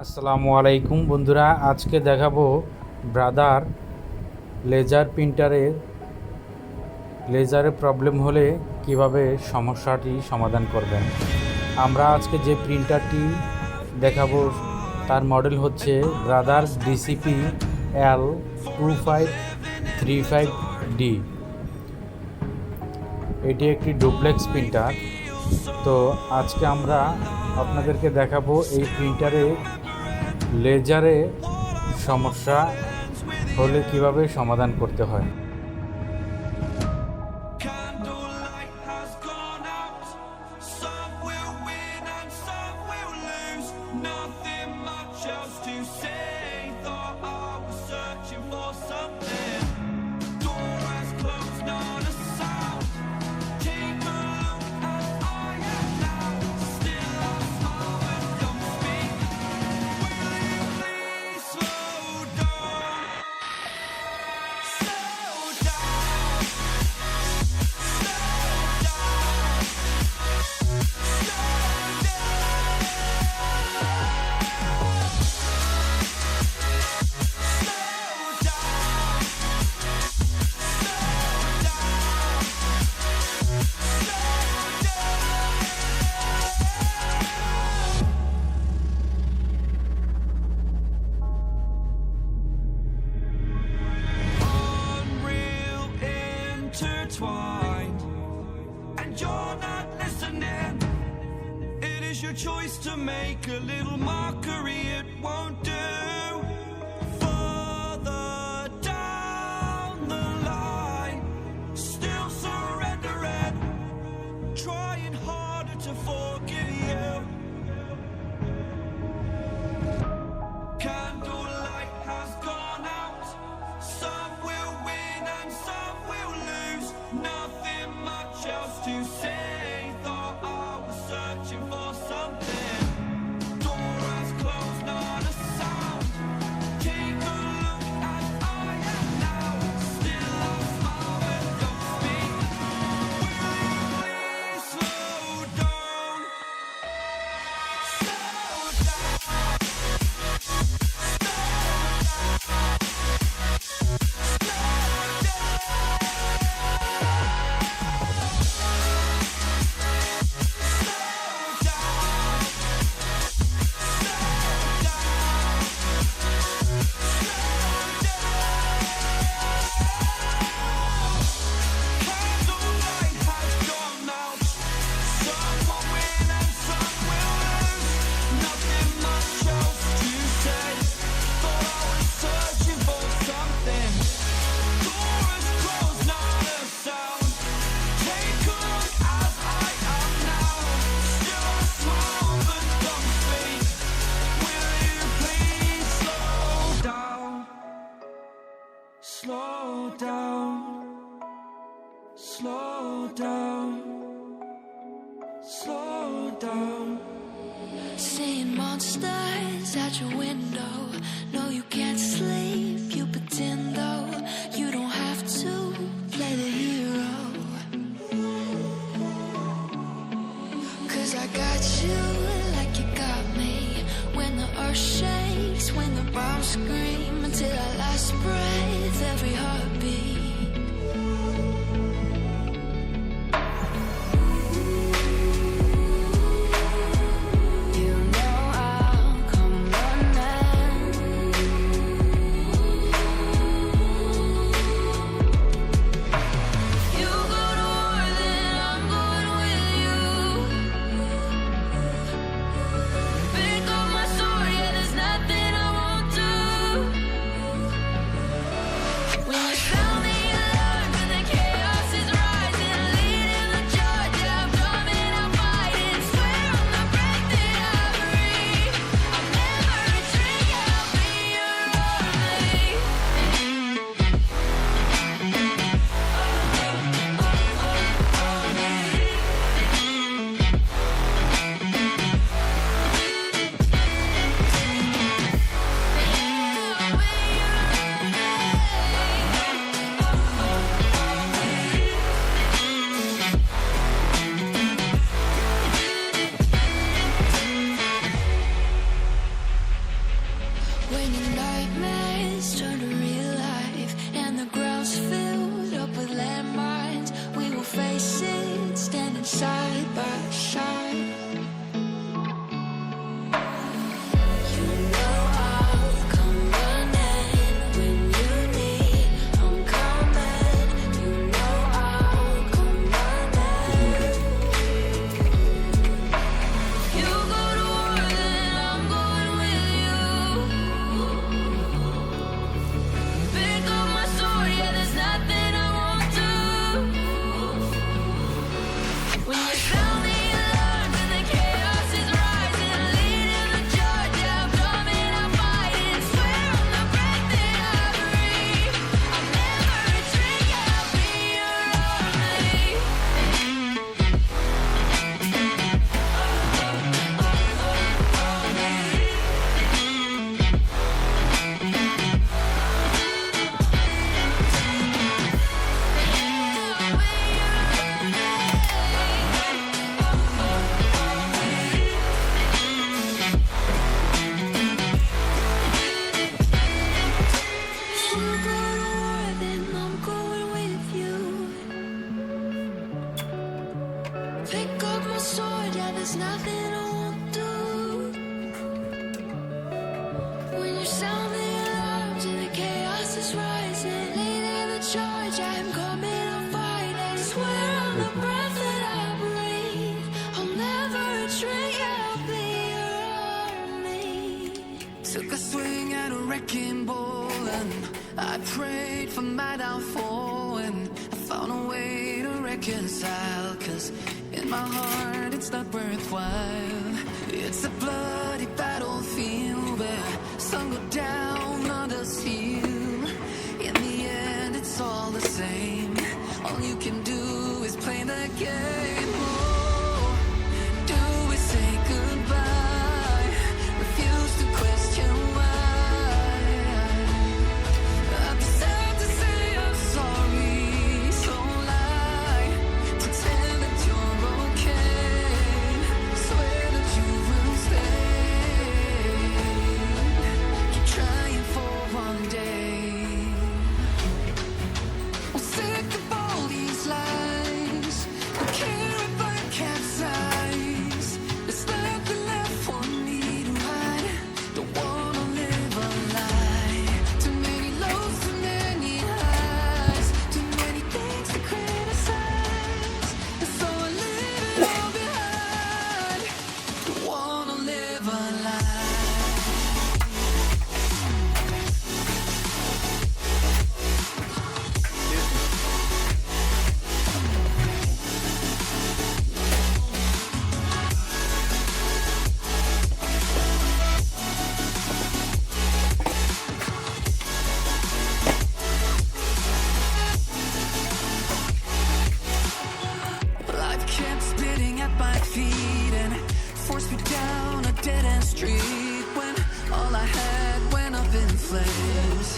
আসসালামু আলাইকুম বন্ধুরা, আজকে দেখাবো ব্রাদার লেজারে প্রবলেম হলে কিভাবে সমস্যাটি সমাধান করবেন। আমরা আজকে যে প্রিন্টারটি দেখাবো তার মডেল হচ্ছে ব্রাদার DCP L2535D। এটি একটি ডুপ্লেক্স প্রিন্টার। তো আজকে আমরা আপনাদেরকে দেখাবো এই প্রিন্টারে লেজারে সমস্যা হলে কিভাবে সমাধান করতে হয়। Intertwined, and you're not listening. It is your choice to make a little mockery, it won't do. Further down the line, still surrendering, trying harder to forgive you. Candlelight has gone out. Some will win and some will lose. Nothing much else to say. Thought I was searching for something. Door has closed, not a sound. Take a look as I am now. Still I smile when don't speak. Will you please slow down? Slow down. Slow down, slow down, slow down. Seeing monsters at your window. No, you can't sleep, you pretend though. You don't have to play the hero. 'Cause I got you like you got me. When the earth shakes, when the bombs scream, until our last breath, every heartbeat. You know I'll come running. You go to war, then I'm going with you. Pick up my sword, yeah, there's nothing I won't do. When you Took a swing at a wrecking ball and I prayed for my downfall, and I found a way to reconcile, 'cause in my heart it's not worthwhile. It's a bloody battlefield where some go down, others heal. In the end it's all the same. All you can do is play the game. Oh, do we say goodbye? Refuse to question why. I'd be sad to say I'm sorry, so lie. Pretend that you're okay. Swear that you will stay. Keep trying for one day. I'm sick of all these lies. Don't care if I capsize. There's nothing left for me to hide. Don't wanna live a lie. Too many lows, too many highs. Too many things to criticize. And so I leave it all behind. Don't wanna live a lie. Life kept spitting at my feet and forced me down a dead-end street, when all I had went up in flames,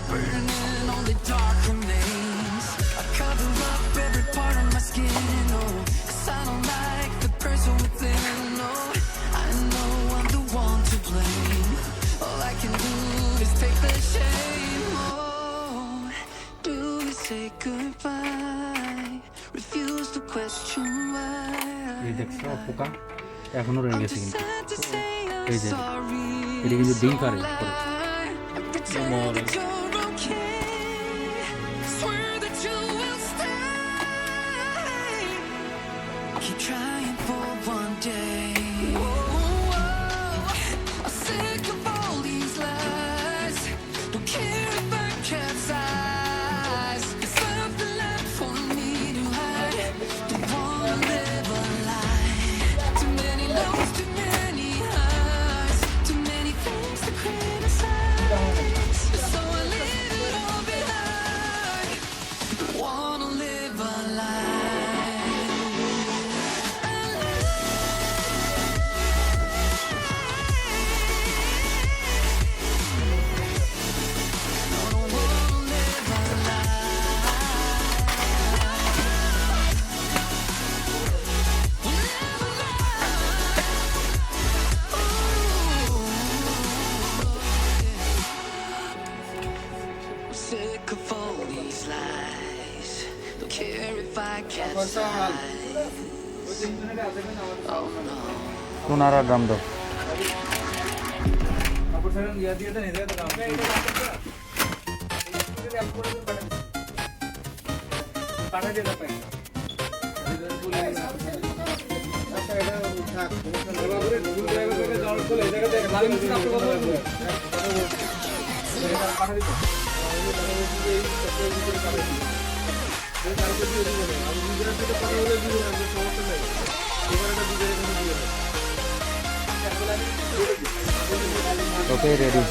burning only dark remains. I cover up every part of my skin, oh, 'cause I don't like the person within. Oh, I know I'm the one to blame. All I can do is take the shame. Oh, do we say goodbye? Refuse to question why. এই দেখছো পোকা এখনো রয়ে I'm গেছে too কিন্তু sad to say I'm এই যে, sorry. এটা কিন্তু ডিম করে So lie and pretend that you're okay. Swear that you will stay. Keep trying for one day. Whoa, I'm sick of all these lies. Don't care if I capsize. There's nothing left for me to hide. Don't wanna live a lie. Too many lows, too many highs. Too many things to criticize. So I leave it all behind. Don't wanna live a lie. I don't wanna live a I'm sick of all these lies. Don't care if I capsize. Oh no. সোনারা drum দাও okay ready